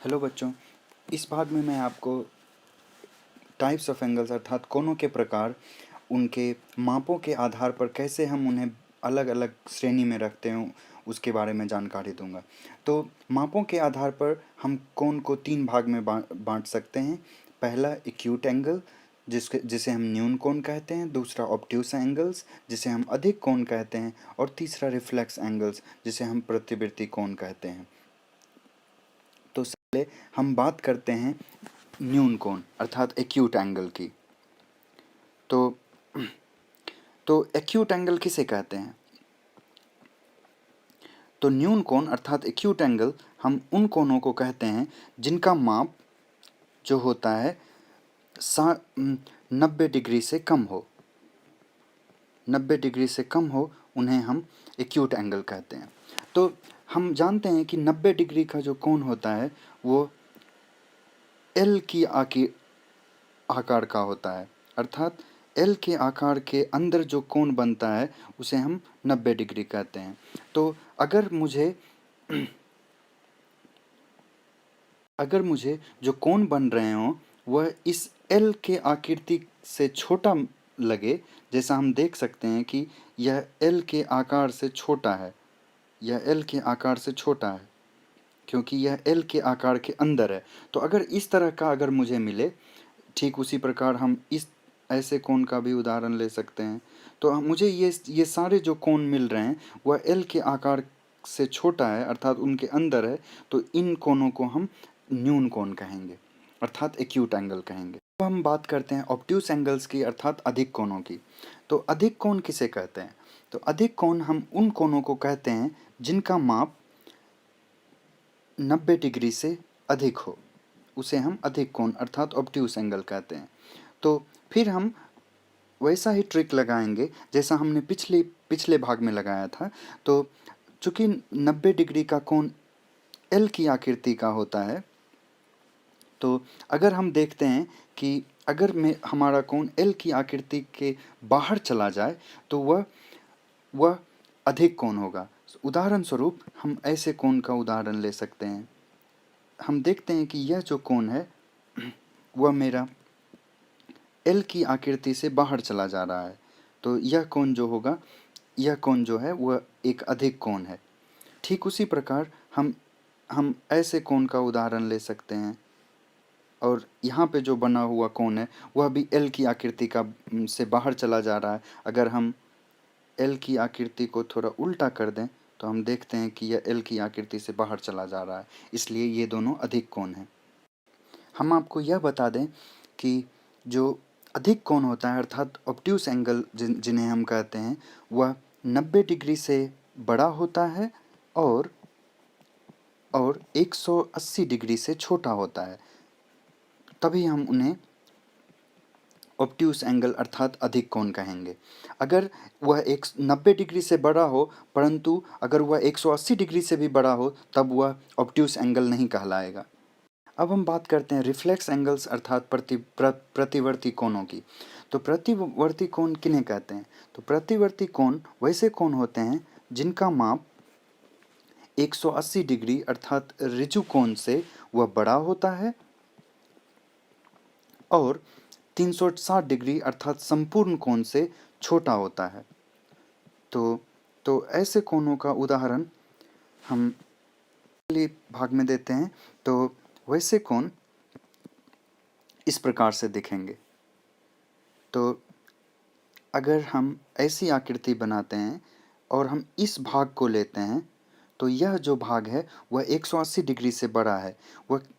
Hello बच्चों, इस भाग में मैं आपको टाइप्स ऑफ एंगल्स अर्थात कोणों के प्रकार, उनके मापों के आधार पर कैसे हम उन्हें अलग अलग श्रेणी में रखते हैं उसके बारे में जानकारी दूंगा। तो मापों के आधार पर हम कोण को तीन भाग में बांट सकते हैं। पहला एक्यूट एंगल जिसे हम न्यून कोण कहते हैं, दूसरा ऑब्ट्यूस एंगल्स जिसे हम अधिक कोण कहते हैं, और तीसरा रिफ्लेक्स एंगल्स जिसे हम प्रतिवर्ती कोण कहते हैं। तो पहले हम बात करते हैं न्यून कोण अर्थात एक्यूट एंगल की। तो एक्यूट एंगल किसे कहते हैं? तो न्यून कोण अर्थात एक्यूट एंगल हम उन कोणों को कहते हैं जिनका माप जो होता है 90 डिग्री से कम हो। 90 डिग्री से कम हो उन्हें हम एक्यूट एंगल कहते हैं। तो हम जानते हैं कि 90 डिग्री का जो कोण होता है वो एल की आकार का होता है, अर्थात एल के आकार के अंदर जो कोण बनता है उसे हम 90 डिग्री कहते हैं। तो अगर मुझे जो कोण बन रहे हों वह इस एल के आकृति से छोटा लगे, जैसा हम देख सकते हैं कि यह एल के आकार से छोटा है, यह एल के आकार से छोटा है क्योंकि यह एल के आकार के अंदर है। तो अगर इस तरह का अगर मुझे मिले, ठीक उसी प्रकार हम इस ऐसे कोण का भी उदाहरण ले सकते हैं। तो मुझे ये सारे जो कोण मिल रहे हैं वह एल के आकार से छोटा है अर्थात उनके अंदर है, तो इन कोणों को हम न्यून कोण कहेंगे अर्थात एक्यूट एंगल कहेंगे। अब हम बात करते हैं ऑब्ट्यूस एंगल्स की अर्थात अधिक कोणों की। तो अधिक कोण किसे कहते हैं? तो अधिक कोण हम उन कोणों को कहते हैं जिनका माप 90 डिग्री से अधिक हो, उसे हम अधिक कोण अर्थात ऑब्ट्यूस एंगल कहते हैं। तो फिर हम वैसा ही ट्रिक लगाएंगे जैसा हमने पिछले भाग में लगाया था। तो चूंकि 90 डिग्री का कोण एल की आकृति का होता है, तो अगर हम देखते हैं कि अगर हमारा कोण एल की आकृति के बाहर चला जाए तो वह अधिक कोण होगा। उदाहरण स्वरूप हम ऐसे कोण का उदाहरण ले सकते हैं। हम देखते हैं कि यह जो कोण है वह मेरा एल की आकृति से बाहर चला जा रहा है, तो यह कोण जो होगा, यह कोण जो है वह एक अधिक कोण है। ठीक उसी प्रकार हम ऐसे कोण का उदाहरण ले सकते हैं, और यहाँ पे जो बना हुआ कोण है वह भी एल की आकृति का से बाहर चला जा रहा है। अगर हम एल की आकृति को थोड़ा उल्टा कर दें तो हम देखते हैं कि यह एल की आकृति से बाहर चला जा रहा है, इसलिए ये दोनों अधिक कोण हैं। हम आपको यह बता दें कि जो अधिक कोण होता है अर्थात ऑब्ट्यूस एंगल जिन्हें हम कहते हैं वह 90 डिग्री से बड़ा होता है और 180 डिग्री से छोटा होता है, तभी हम उन्हें ऑब्ट्यूस एंगल अर्थात अधिक कोण कहेंगे। अगर वह 90 डिग्री से बड़ा हो परंतु अगर वह 180 डिग्री से भी बड़ा हो तब वह ऑब्ट्यूस एंगल नहीं कहलाएगा। अब हम बात करते हैं रिफ्लेक्स एंगल्स अर्थात प्रतिवर्ती कोणों की। तो प्रतिवर्ती कोण किन्हें कहते हैं? तो प्रतिवर्ती कोण वैसे कोण होते हैं जिनका माप 180 डिग्री अर्थात ऋजु कोण से वह बड़ा होता है और 360 डिग्री अर्थात संपूर्ण कोण से छोटा होता है। तो ऐसे कोणों का उदाहरण हम अगले भाग में देते हैं। तो वैसे कोण इस प्रकार से दिखेंगे। तो अगर हम ऐसी आकृति बनाते हैं और हम इस भाग को लेते हैं तो यह जो भाग है वह 180 डिग्री से बड़ा है।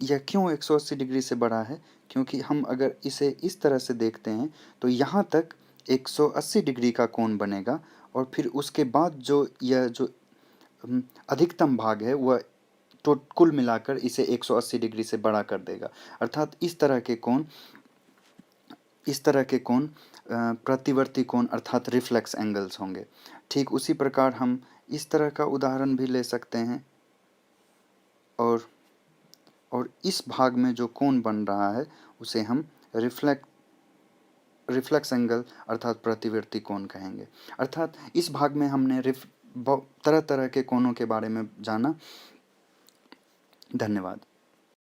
यह क्यों 180 डिग्री से बड़ा है? क्योंकि हम अगर इसे इस तरह से देखते हैं तो यहाँ तक 180 डिग्री का कोण बनेगा और फिर उसके बाद यह जो अधिकतम भाग है वह तो कुल मिलाकर इसे 180 डिग्री से बड़ा कर देगा, अर्थात इस तरह के कोण प्रतिवर्ती कोण अर्थात रिफ्लेक्स एंगल्स होंगे। ठीक उसी प्रकार हम इस तरह का उदाहरण भी ले सकते हैं, और इस भाग में जो कोण बन रहा है उसे हम रिफ्लेक्स एंगल अर्थात प्रतिवर्ती कोण कहेंगे। अर्थात इस भाग में हमने तरह तरह के कोणों के बारे में जाना। धन्यवाद।